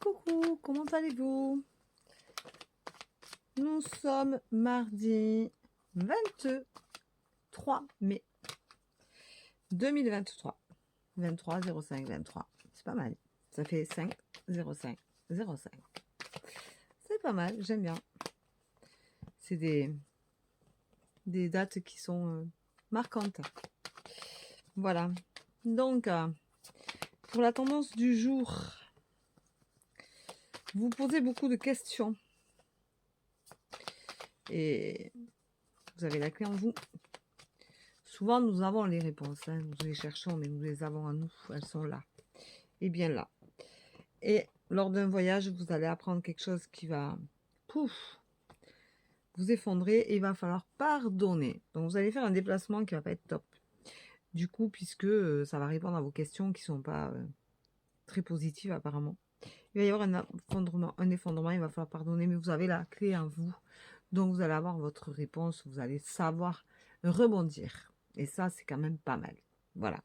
Coucou, comment allez-vous? Nous sommes mardi 23 mai 2023. 23 05 23. C'est pas mal. Ça fait 5 05 05. C'est pas mal, j'aime bien. C'est des dates qui sont marquantes. Voilà. Donc, pour la tendance du jour, vous posez beaucoup de questions. Et vous avez la clé en vous. Souvent, nous avons les réponses. Nous les cherchons, mais nous les avons en nous. Elles sont là. Et bien là. Et lors d'un voyage, vous allez apprendre quelque chose qui va vous effondrer et il va falloir pardonner. Donc, vous allez faire un déplacement qui va pas être top. Du coup, puisque ça va répondre à vos questions qui sont pas très positives apparemment. Il va y avoir un effondrement, il va falloir pardonner, mais vous avez la clé en vous. Donc, vous allez avoir votre réponse, vous allez savoir rebondir. Et ça, c'est quand même pas mal. Voilà.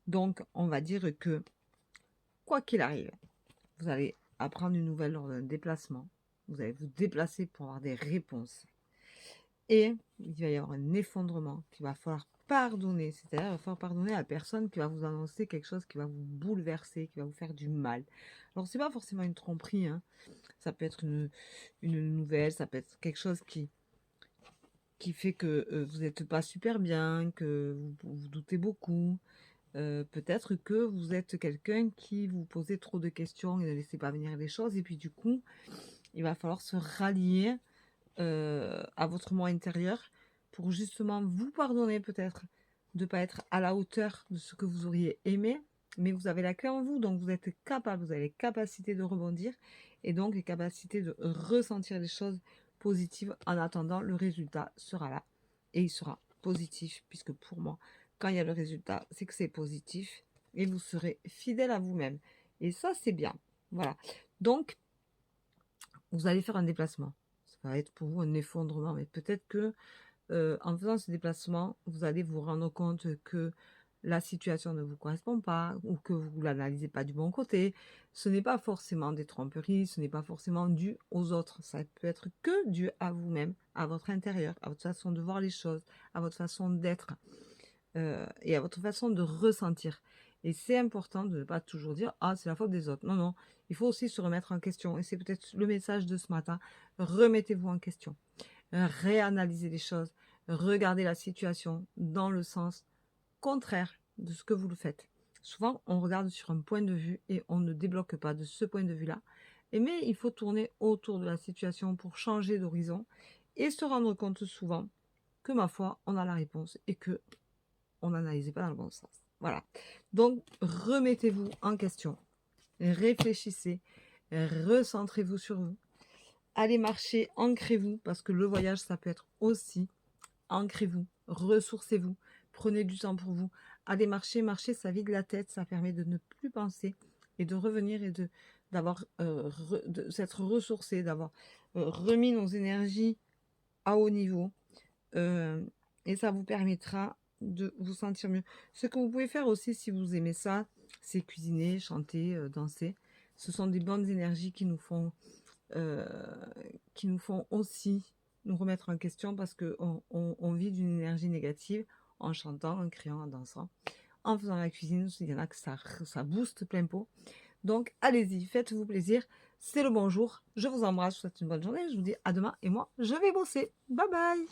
Donc, on va dire que, quoi qu'il arrive, vous allez apprendre une nouvelle lors d'un déplacement. Vous allez vous déplacer pour avoir des réponses. Et il va y avoir un effondrement qu'il va falloir pardonner. C'est-à-dire, il va falloir pardonner à la personne qui va vous annoncer quelque chose qui va vous bouleverser, qui va vous faire du mal. Alors, c'est pas forcément une tromperie, hein. Ça peut être une nouvelle, ça peut être quelque chose qui fait que vous n'êtes pas super bien, que vous doutez beaucoup. Peut-être que vous êtes quelqu'un qui vous posez trop de questions et ne laissez pas venir les choses. Et puis du coup, il va falloir se rallier à votre moi intérieur pour justement vous pardonner peut-être de ne pas être à la hauteur de ce que vous auriez aimé. Mais vous avez la clé en vous, donc vous êtes capable, vous avez les capacités de rebondir et donc les capacités de ressentir les choses positives. En attendant, le résultat sera là et il sera positif, puisque pour moi, quand il y a le résultat, c'est que c'est positif et vous serez fidèle à vous-même. Et ça, c'est bien. Voilà. Donc, vous allez faire un déplacement. Ça va être pour vous un effondrement, mais peut-être que en faisant ce déplacement, vous allez vous rendre compte que la situation ne vous correspond pas ou que vous ne l'analysez pas du bon côté. Ce n'est pas forcément des tromperies, ce n'est pas forcément dû aux autres. Ça peut être que dû à vous-même, à votre intérieur, à votre façon de voir les choses, à votre façon d'être et à votre façon de ressentir. Et c'est important de ne pas toujours dire « Ah, c'est la faute des autres ». Non, non, il faut aussi se remettre en question. Et c'est peut-être le message de ce matin. Remettez-vous en question. Réanalysez les choses. Regardez la situation dans le sens contraire de ce que vous le faites. Souvent, on regarde sur un point de vue et on ne débloque pas de ce point de vue-là. Mais il faut tourner autour de la situation pour changer d'horizon et se rendre compte souvent que, ma foi, on a la réponse et que on n'analysait pas dans le bon sens. Voilà. Donc, remettez-vous en question. Réfléchissez. Recentrez-vous sur vous. Allez marcher, ancrez-vous, parce que le voyage, ça peut être aussi ancrez-vous, ressourcez-vous, prenez du temps pour vous. Allez marcher, ça vide la tête, ça permet de ne plus penser et de revenir et d'avoir de s'être ressourcé, d'avoir remis nos énergies à haut niveau. Et ça vous permettra de vous sentir mieux. Ce que vous pouvez faire aussi, si vous aimez ça, c'est cuisiner, chanter, danser. Ce sont des bonnes énergies qui nous font aussi nous remettre en question parce qu'on vit d'une énergie négative en chantant, en criant, en dansant, en faisant la cuisine. Il y en a que ça booste plein pot. Donc, allez-y, faites-vous plaisir. C'est le bon jour. Je vous embrasse, je vous souhaite une bonne journée. Je vous dis à demain et moi, je vais bosser. Bye bye!